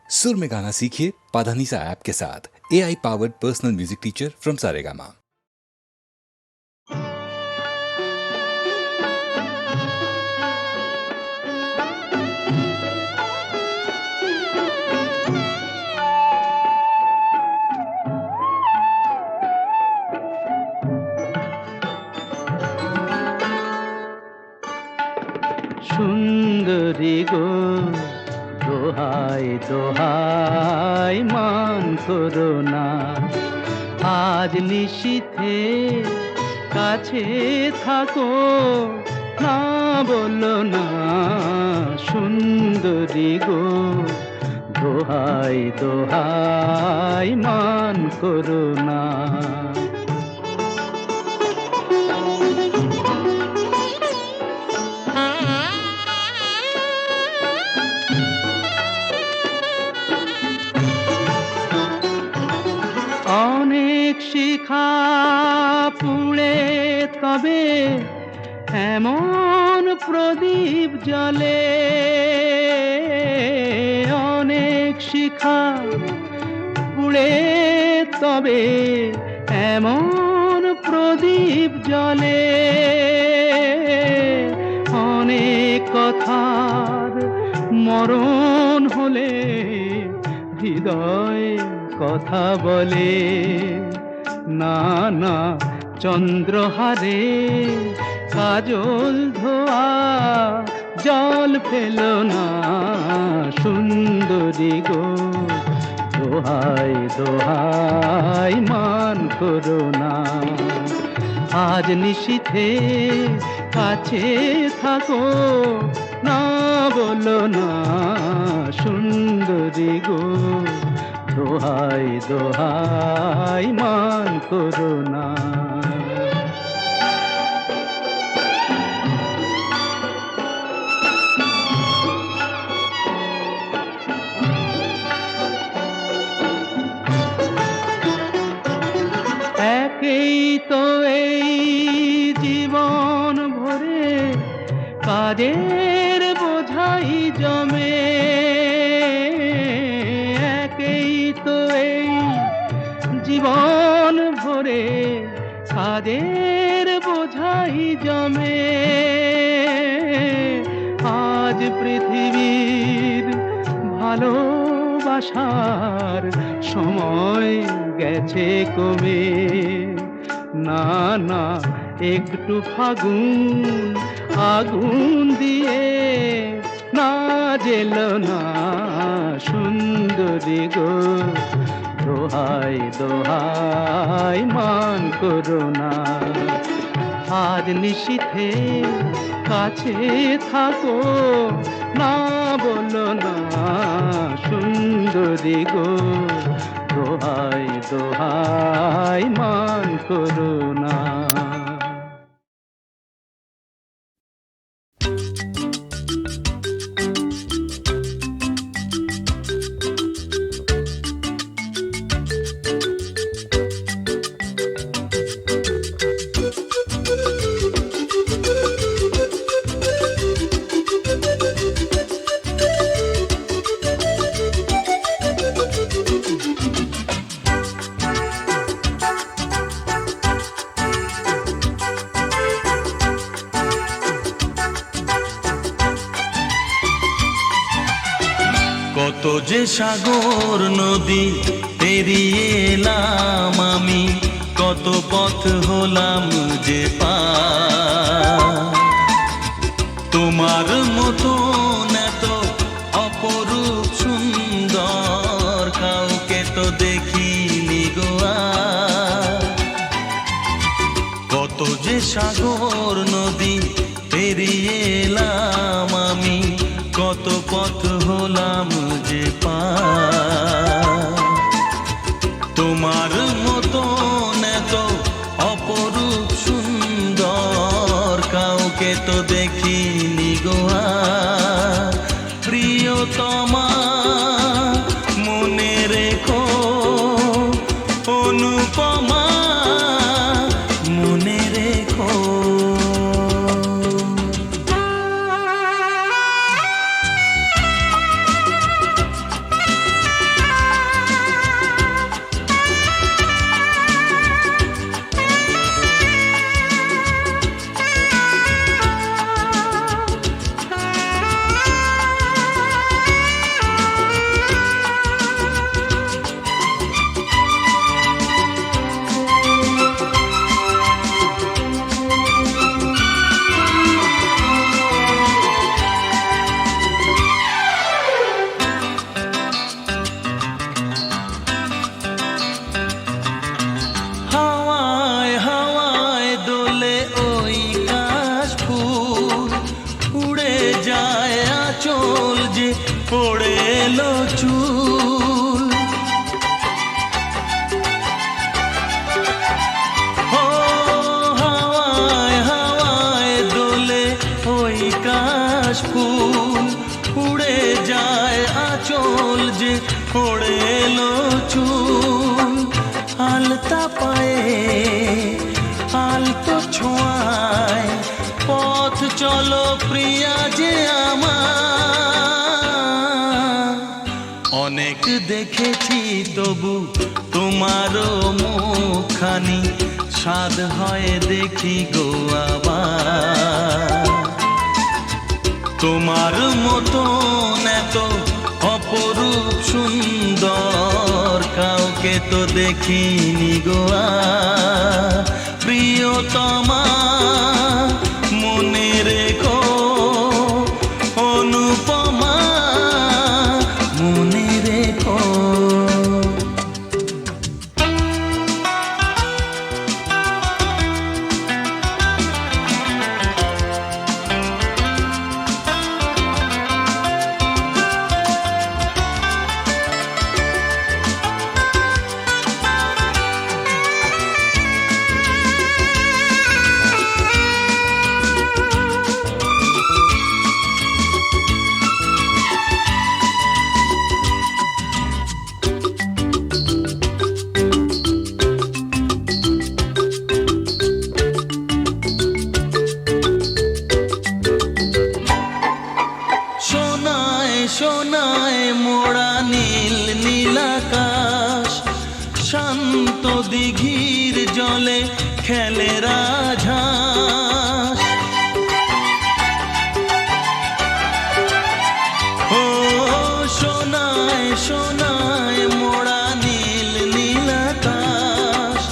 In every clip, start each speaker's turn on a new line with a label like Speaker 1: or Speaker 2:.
Speaker 1: सुर में गाना सीखिए पाधानीसा ऐप के साथ। AI powered personal music teacher from Saregama.
Speaker 2: সুন্দরী গো দোহাই দোহাই মান করো না, আজ নিশীথে কাছে থাকো, না বলো না। সুন্দরী গো দোহাই দোহাই মান করো না। অনেক শিখা পুড়ে তবে এমন প্রদীপ জ্বলে, অনেক শিখা পুড়ে তবে এমন প্রদীপ জ্বলে, অনেক কথার মরণ হলে হৃদয় কথা বলে, না না চন্দ্রহারে কাজল ধোয়া জল ফেলো না। সুন্দরী গো দোহাই দোহাই মান করো না, আজ নিশীথে কাছে থাকো, না বলো না। সুন্দরী গো দোহাই দোহাই মান করো না। একেই তো এই জীবন ভরে কাজের বোঝাই জমে, একেই তো এই জীবন ভরে কাজের বোঝাই জমে। আজ পৃথিবীর ভালোবাসার সময় গেছে কমে, না না একটু ফাগুন আগুন দিয়ে না জেলো না। সুন্দরী গো দোহাই দোহাই মান করো না, আজ নিশীথে কাছে থাকো, না বলো না। সুন্দরী গো দোহাই দোহাই মান করো না।
Speaker 3: কত যে সাগর নদী পেরিয়ে এলাম আমি, কত পথ হলাম যে পার। তোমার মতো এত অপরূপ সুন্দর কাউকে তো দেখিনি গো আর। কত যে সাগর নদী পেরিয়ে এলাম আমি, কত পথ হলাম যে পার। তোমার মতো এত অপরূপ সুন্দর কাউকে তো দেখিনি গো আর। প্রিয়তমা মনে রেখো, অনুপমা মনে রেখো। চুল। ও হাওয়ায় হাওয়ায় দোলে ওই কাশ ফুল, উড়ে যায় আঁচল যে ওড়ে এলো চুল। আলতা পায়ে আলতো ছোঁয়ায় পথ চলো প্রিয়া যে আমার। অনেক দেখেছি তবু তোমারও মুখখানি, স্বাদ হয় দেখি গো আবার। তোমার মতন এত অপরূপ সুন্দর কাউকে তো দেখিনি গো আর। প্রিয়তমা মনে রেখো, অনুপমা মনে রেখো। সোনায় মোড়া নীল নীলাকাশ, শান্ত দিঘির জলে খেলে রাজহাঁস। ও সোনায় সোনায় মোড়া নীল নীলাকাশ,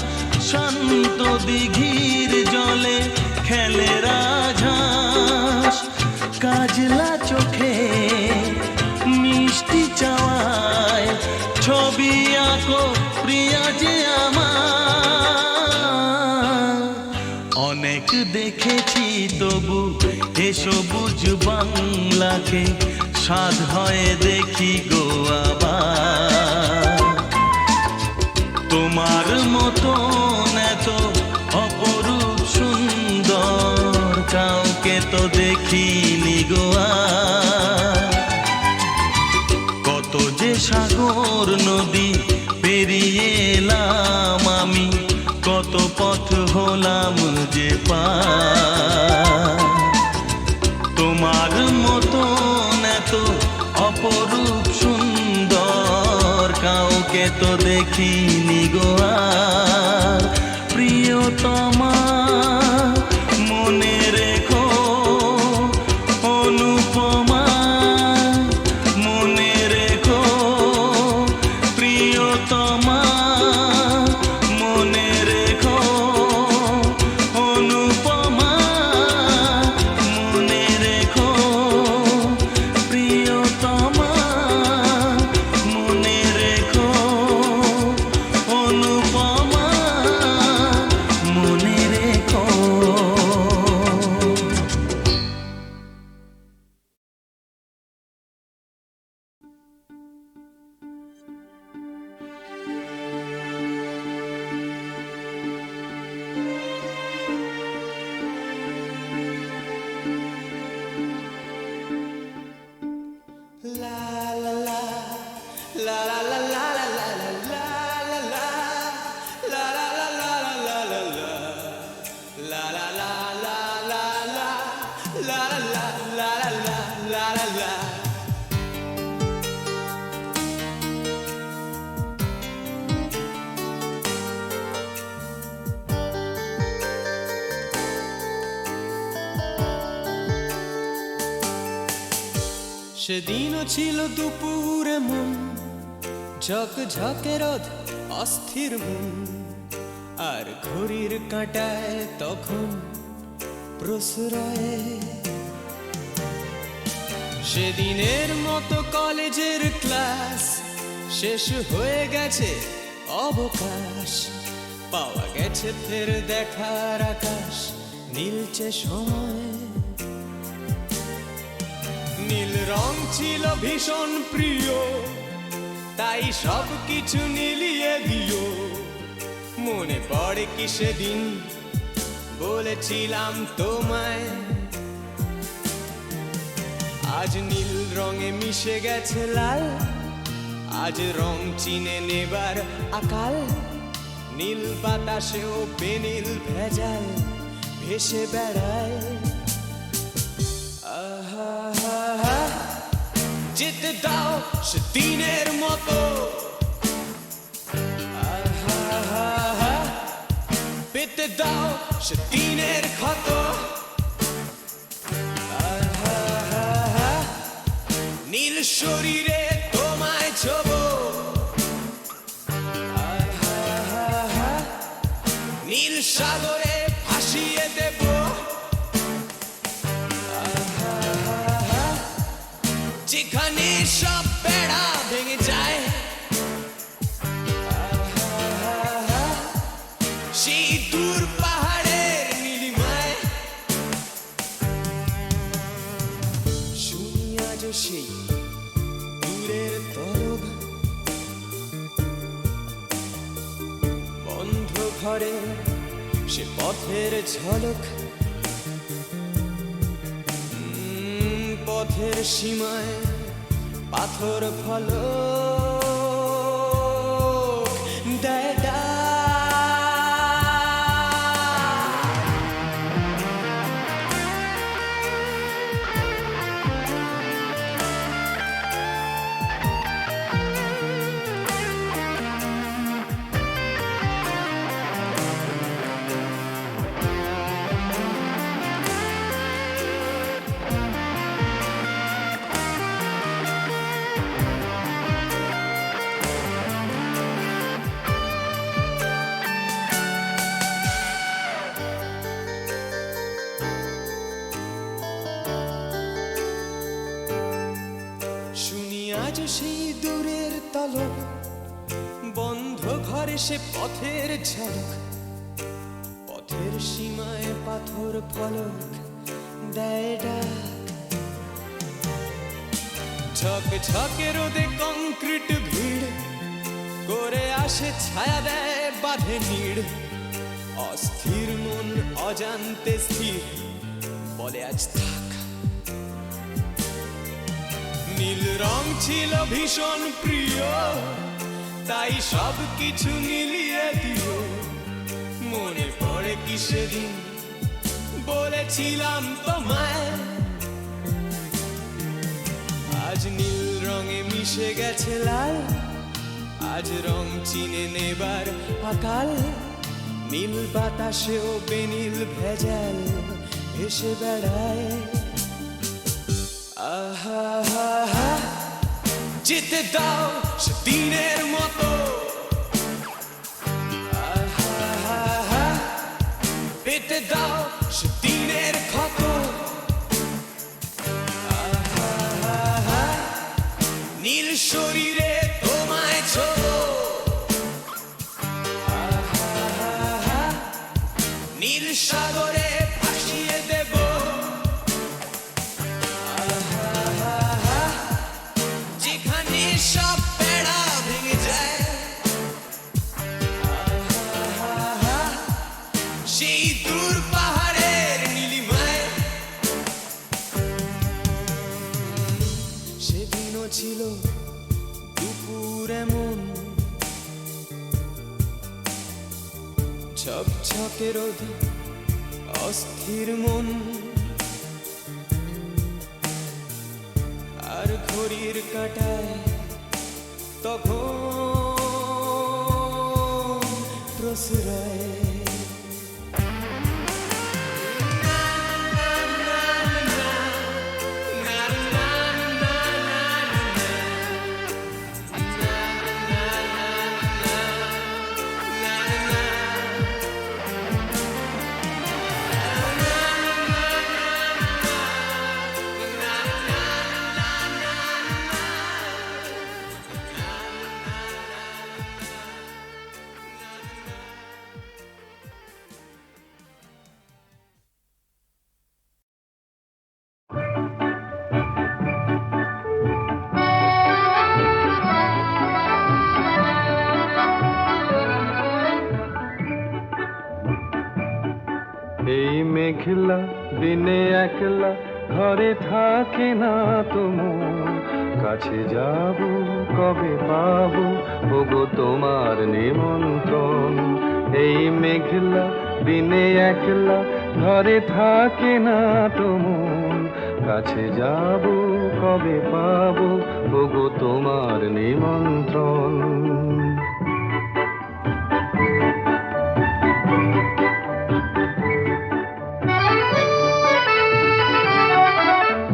Speaker 3: শান্ত দিঘির জলে খেলে রাজহাঁস। কাজলা চোখে মিষ্টি চাওয়ায় ছবি আঁকো প্রিয়া যে আমার। অনেক দেখেছি তবু এ সবুজ বাংলাকে, স্বাদ হয় দেখি গো আবার। তোমার মতন এত অপরূপ সুন্দর কাউকে তো দেখিনি গো আর। কত যে সাগর নদী পেরিয়ে এলাম আমি, কত পথ হলাম যে পার। তোমার মতন এত অপরূপ সুন্দর কাউকে তো দেখিনি গো আর। প্রিয়তমা মনে রেখো, অনুপমা মনে রেখো। প্রিয়তমা মনে রেখো, অনুপমা মনে রেখো। প্রিয়তমা মনে রেখো, অনুপমা মনে রেখো।
Speaker 4: সেদিনও ছিল দুপুরে মন ঝকঝকে রোদ, অস্থির মন, আর ঘড়ির কাঁটায় তখন প্রশ্রয়ে। সেদিনের মতো কলেজের ক্লাস শেষ হয়ে গেছে, অবকাশ পাওয়া গেছে ফের দেখার আকাশ, নীলচে সময়। নীল রং ছিল ভীষণ প্রিয়, তাই সব কিছু মিলিয়ে দিও। মনে পড়ে কি সেদিন বলেছিলাম তোমায়, আজ নীল রঙে মিশে গেছে লাল, আজ রং চিনে নেবার আকাল। নীল বাতাসেও বেনীল ভেজাল ভেসে বেড়ায়। আহা, যেতে দাও সে দিনের মতো, আহা, পেতে দাও সে দিনের ক্ষত। আহা, নীল শরীরে তোমায় ছোবো, আহা, নীল সাগরে ভাসিয়ে দেব। যেখানে সব বেড়া ভেঙে যায়, সেই দূর পাহাড়ের নীলিমায় শুনি আজ সেই দূরের তরব। বন্ধ ঘরে সে পথের ঝলক, পথের সীমায় পাথর ফলক দেয় ডাক। শুনি আজ সেই দূরের তলক, বন্ধ ঘরে সে পথের ঝলক, পথের সীমায় পাথর ফলক দেয় ডাক। ঝকে ঝকে রোদে কংক্রিট ভিড় করে আসে ছায়া দেয় বাঁধে নীড়। অস্থির মন অজান্তে স্থির বলে আজ থাক। নীল রং ছিল ভীষণ প্রিয়, তাই সব কিছু মিলিয়ে দিও। মনে পড়ে কি সেদিন বলেছিলাম তোমায়, আজ নীল রঙে মিশে গেছে লাল, আজ রং চিনে নেবার আকাল। নীল বাতাসেও বেনীল ভেজাল ভেসে বেড়ায়। আহা, যেতে দাও সে দিনের মতো, আহা, পেতে দাও সে দিনের ক্ষত। আহা, নীল শরীরে তোমায় ছোবো, আহা, নীল সাগরে ভাসিয়ে দেব। যেখানে সব বেড়া ভেঙে যায়, সেই দূর পাহাড়ের নীলিমায় সেদিনও ছিল দুপুর এমন, ঝকঝকে রোদে অস্থির মন। আর ঘড়ির কাঁটায় তখন প্রসরায়।
Speaker 2: মেঘলা দিনে একলা ঘরে থাকে না তো মন, কাছে যাব কবে পাবো ওগো তোমার নিমন্ত্রণ। এই মেঘলা দিনে একলা ঘরে থাকে না তো মন, কাছে যাব কবে পাবো ওগো তোমার নিমন্ত্রণ।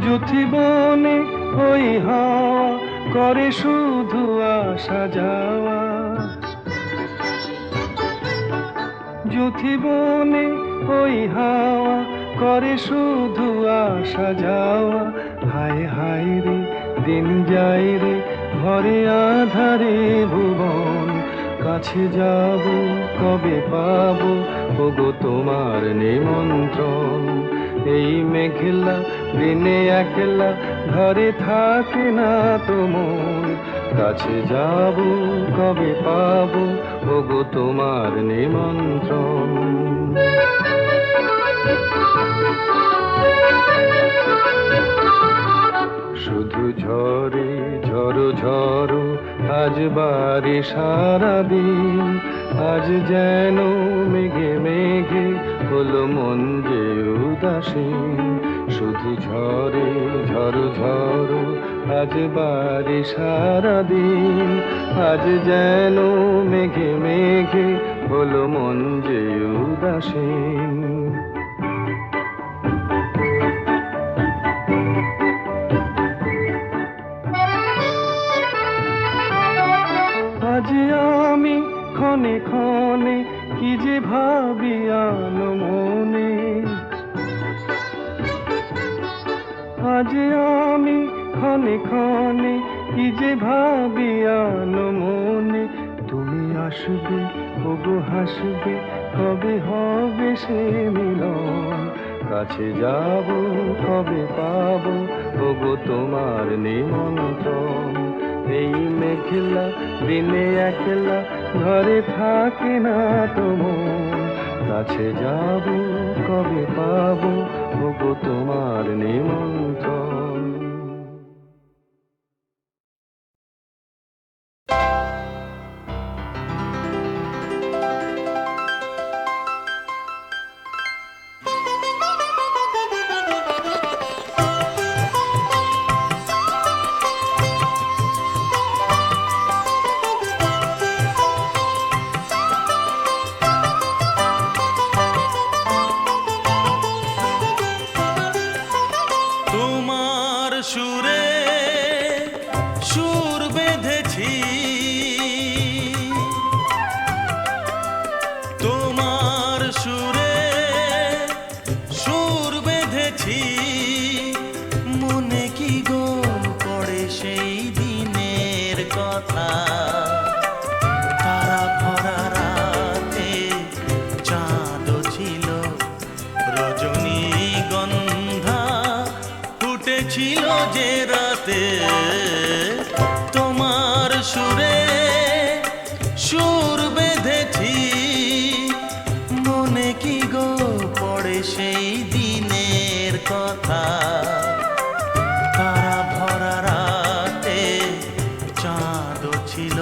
Speaker 2: যুথিবনে ওই হাওয়া করে শুধু আসা যাওয়া, যুথিবনে ওই হাওয়া করে শুধু আসা যাওয়া। হায় হায় রে দিন যায় রে ঘরে আধারে ভুবন, কাছে যাব কবে পাবো ওগো তোমার নিমন্ত্রণ। এই মেঘলা দিনে একলা ঘরে থাকে না তো মন, কাছে যাব কবে পাবো ওগো তোমার নিমন্ত্রণ। শুধু ঝরে ঝড়ো ঝড়ো আজ বাড়ি সারাদিন, আজ যেন মেঘে মেঘে হলো মন যে উদাসীন। শুধু ঝরে ঝড়ো ঝড়ো আজ বাড়ি সারাদিন, আজ যেন মেঘে মেঘে হলো মন যে উদাসীন। আজ আমি ক্ষণে ক্ষণে কি যে ভাবি আনো মনে, আজ আমি ক্ষণে ক্ষণে কি যে ভাবি আনো মনে। তুমি আসবে ওগো হাসবে কবে হবে সে মিলন, কাছে যাব কবে পাবো ওগো তোমার নিমন্ত্রণ। এই মেঘলা দিনে একলা ঘরে থাকে না তো মন, কাছে যাব কবে পাবো ওগো তোমার নিমন্ত্রণ।
Speaker 3: তোমার সুরে সুর বেঁধেছি, তোমার সুরে সুর বেঁধেছি, মনে কি গো পড়ে সেই দিনের কথা। তারা ভরা রাতে চাঁদও ছিল, রজনীগন্ধা ফুটেছিল যে রাতে। তোমার সুরে সুর বেঁধেছি, মনে কি গো পড়ে সেই দিনের কথা। তারা ভরা রাতে চাঁদও ছিল,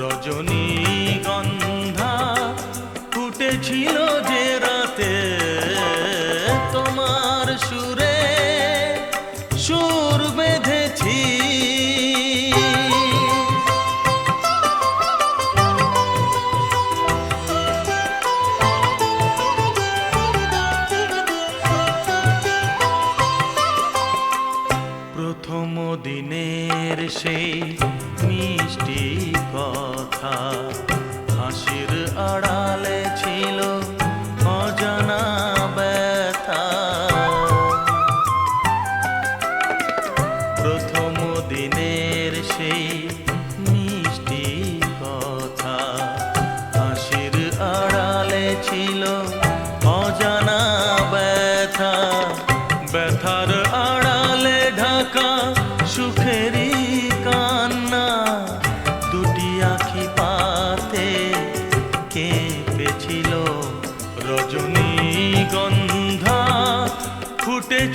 Speaker 3: রজনীগন্ধা ফুটেছিল যে রাতে। তোমার সুরে সুর বেঁধেছি। প্রথম দিনের সেই মিষ্টি কথা, হাসির আড়ালে ছিল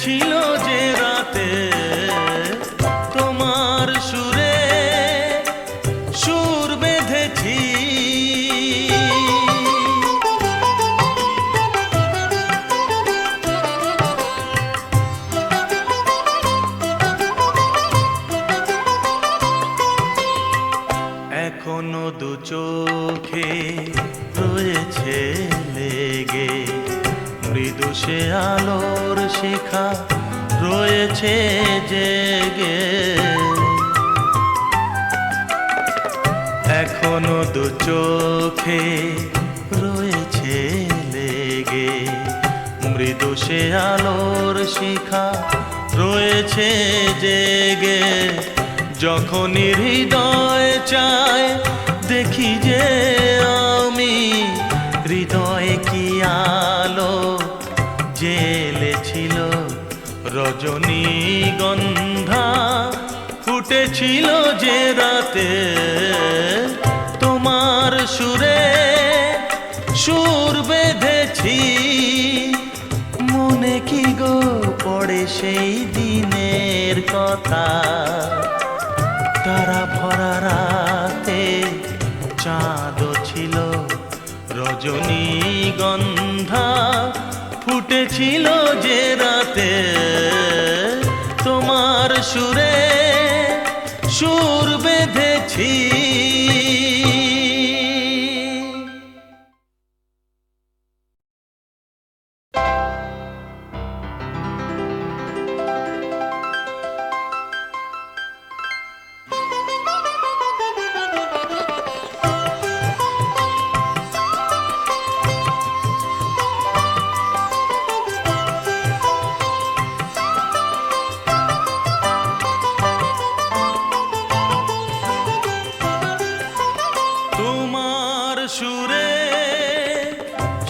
Speaker 3: ফুটেছিল যে রাতে তোমার সুরে সুর বেঁধেছি। এখনো দু চোখে রয়েছে লেগে মৃদু সে আলোর শিখা রয়েছে জেগে। এখনো দু চোখে রয়েছে লেগে মৃদু সে আলোর শিখা রয়েছে জেগে। যখনই হৃদয় চায় দেখি যে আমি হৃদয়ে কি আলো জ্বেলেছিল রজনীগন্ধা ফুটেছিল যে রাতে তোমার সুরে সুর বেঁধেছি। মনে কি গো পড়ে সেই দিনের কথা, তারা ভরা রাতে চাঁদ ছিল রজনীগন্ধা ফুটেছিল যে রাতে তোমার সুরে সুর বেঁধেছি। তোমার সুরে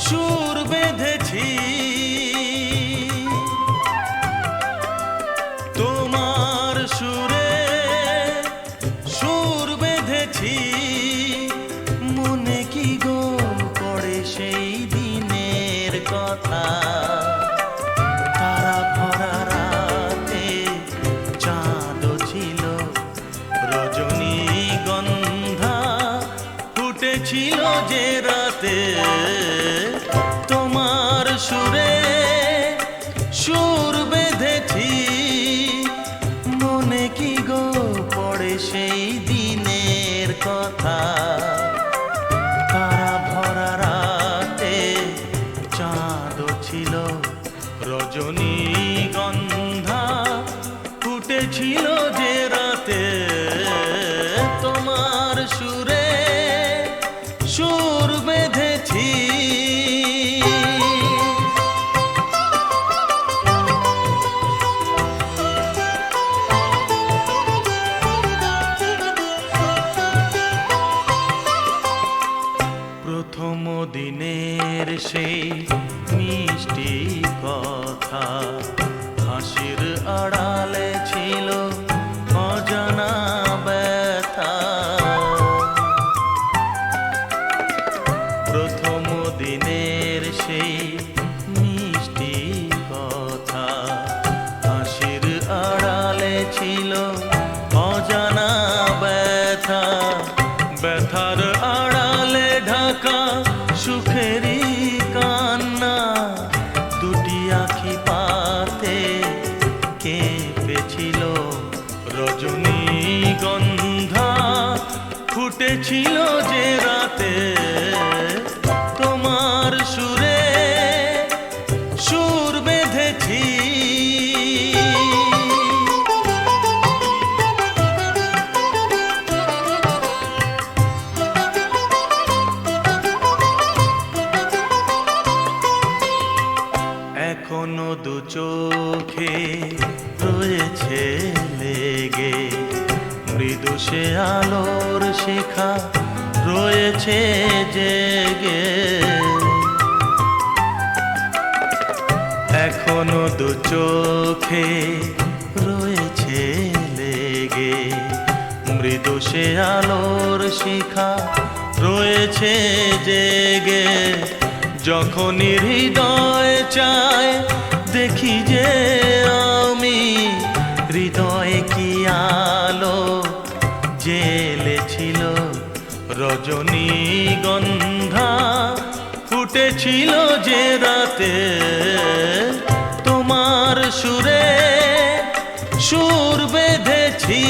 Speaker 3: সুর বেঁধেছি, তোমার সুরে সুর বেঁধেছি। মনে কি গো পড়ে সেই দিনের কথা, তারা ভরা রাতে চাঁদ ছিল রজনীগন্ধা ফুটেছিল যে রাতে তোমার সুরে সুর বেঁধেছি। মনে কি গো পড়ে সেই দিনের কথা, তারা ভরা রাতে চাঁদ ছিল রজনীগন্ধা ফুটেছিল যে রাতে তোমার সুরে সুর বেঁধেছি। প্রথম দিনের সেই মিষ্টি কথা হাসির আড়ালে ছিল অজানা ব্যথা। প্রথম দিনের সেই মিষ্টি কথা হাসির আড়ালে ছিল অজানা ব্যথা। ব্যথার আড়ালে ঢাকা সুখেরই কান্না, দুটি আঁখি পাতে কেঁপেছিল রজনীগন্ধা ফুটেছিল যে রাতে তোমার সুরে সুর বেঁধেছি। এখনো দু চোখে রয়েছে লেগে মৃদু সে আলোর শিখা রয়েছে জেগে। এখনো দু চোখে রয়েছে লেগে মৃদু সে আলোর শিখা রয়েছে জেগে। যখনই হৃদয় চায় দেখি যে আমি হৃদয়ে কি আলো জেলেছিল রজনীগন্ধা ফুটেছিল যে রাতে তোমার সুরে সুর বেঁধেছি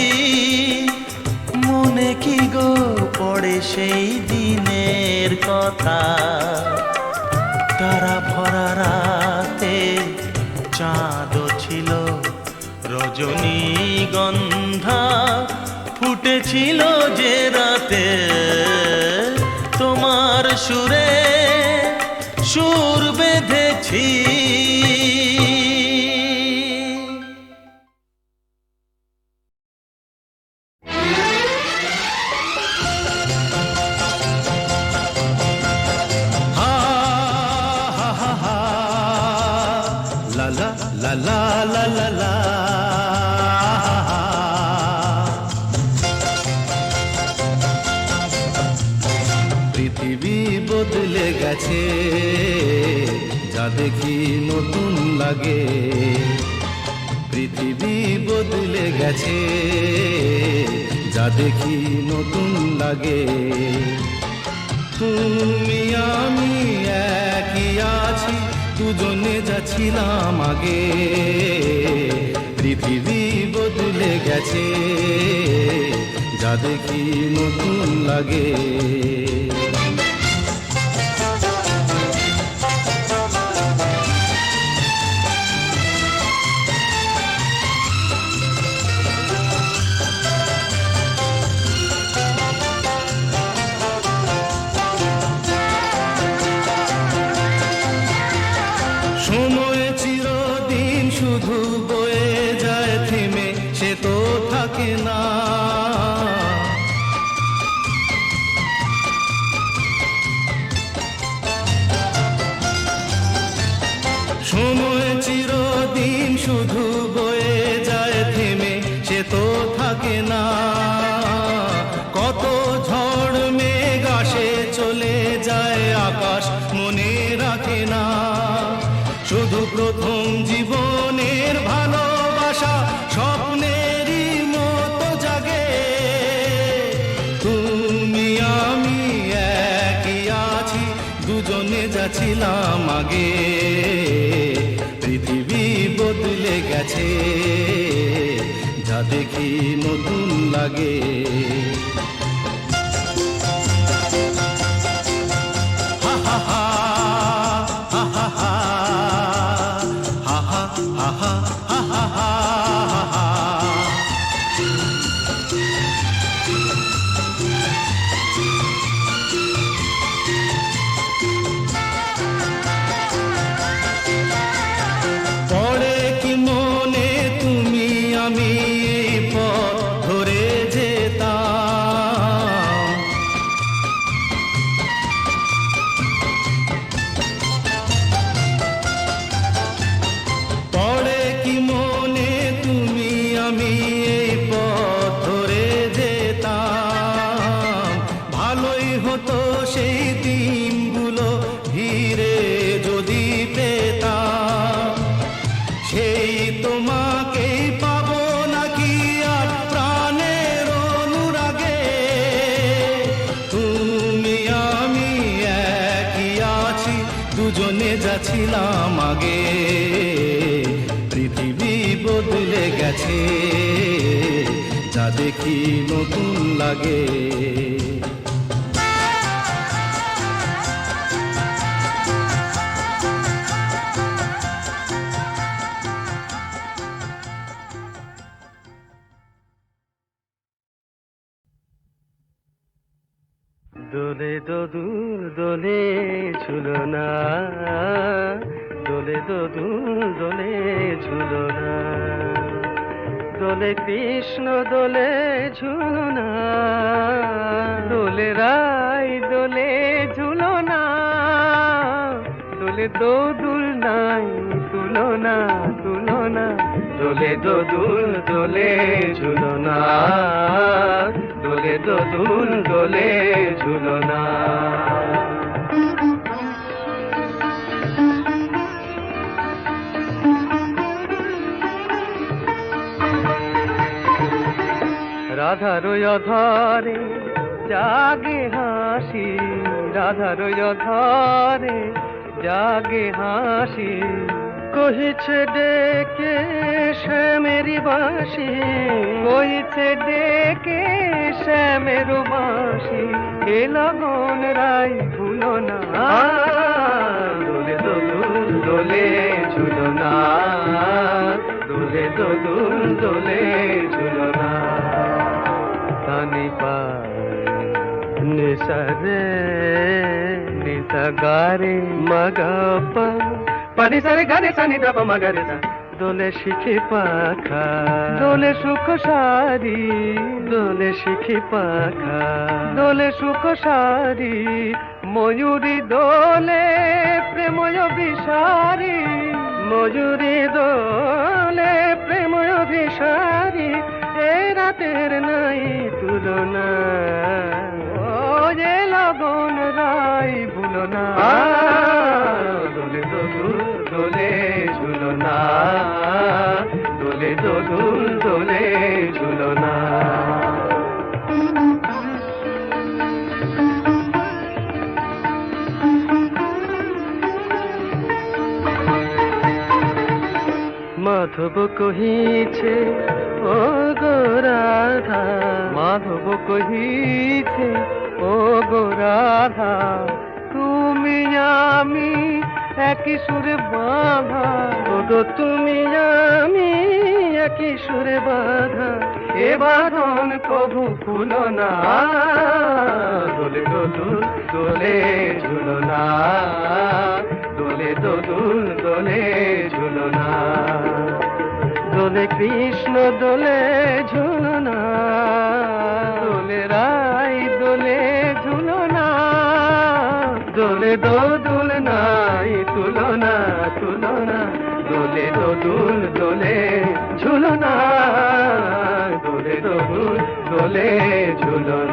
Speaker 3: মনে কি গো পড়ে সেই দিনের কথা তারা ভরা রাতে চাঁদ ছিল রজনীগন্ধা ফুটেছিল যে রাতে তোমার সুরে সুর বেঁধেছি
Speaker 2: পৃথিবী বদলে গেছে যা দেখি নতুন লাগে পৃথিবী বদলে গেছে যা দেখি নতুন লাগে তুমি আমি একই আছি দুজনে যাচ্ছিলাম আগে পৃথিবী বদলে গেছে যা দেখি নতুন লাগে সময় চিরদিন শুধু বয়ে যায় থেমে সে তো থাকে না সময় চিরদিন শুধু বয়ে যায় থেমে সে তো থাকে না কত ঝড় মেঘ আসে চলে যায় আকাশ মনে রাখে না শুধু প্রথম জীবনের ভালোবাসা স্বপ্নেরই মতো জাগে তুমি আমি একই আছি দুজনে যাচ্ছিলাম আগে পৃথিবী বদলে গেছে যা দেখি নতুন লাগে হা হা হা হা হা হা পড়ে কি মনে তুমি আমি এই পথ ধরে যেতাম পড়ে কি মনে তুমি আমি এই পথ ধরে যেতাম ভালোই হতো সেই দিনগুলো ধীরে যদি পেতাম সেই তোমাকেই পাবো নাকি আর প্রাণের অনুরাগে তুমি আমি একই আছি দুজনে যাচ্ছিলাম আগে পৃথিবী বদলে গেছে যা দেখি নতুন লাগে দোলে দোদুল দোলে ঝুলনা দোলে দোদুল দোলে ঝুলনা দোলে কৃষ্ণ দোলে ঝুলনা দোলে রাই দোলে ঝুলনা দোলে দোদুল নাই তুলনা তুলনা দোলে দোদুল দোলে ঝুলনা দোলে দোদুল দোলে ঝুলনা
Speaker 5: রাধার অধরে জাগে হাসি, রাধার অধরে জাগে হাসি, কহিছে ডেকে শ্যামেরি বাঁশি, কহিছে ডেকে শ্যামের বাঁশি, এ লগন রাই ভুলো না, দোলে দোদুল দোলে ঝুলো না, দোলে দোদুল দোলে ঝুলো না। তানি পা নিসা রে নিসা গারে মগপা পানি সারে গারে সানি দাপ মগরে সা, দোলে শিখি পাখা দোলে সুখ সারি, দোলে শিখি পাখা দোলে সুখ সারি, ময়ূরী দোলে প্রেময় বিসারি, ময়ূরী দোলে প্রেময় বিসারি, এ রাতের নাই তুলনা, ও যে লগন রাই ভুলো না, দোলে দোদুল দোলে ঝুলো না, দোলে দোদুল দোলে ঝুলো না। মাধব কহিছে ও গো রাধা, মাধব কহিছে ও গো রাধা, তুমি আমি একই সুরে বাঁধা, ও গো তুমি আমি একই সুরে বাঁধা, এ বাঁধন কভু খুলো না, দোলে দোদুল দোলে ঝুলো না, দোলে দোদুল দোলে ঝুলো না, দোলে কৃষ্ণ দোলে ঝুলো না, দোলে রাই দোলে ঝুলো না, দোলে দোদুল নাই তুলনা তুলনা, দোলে দোদুল দোলে ঝুলো না, দোলে দোদুল দোলে ঝুলো না।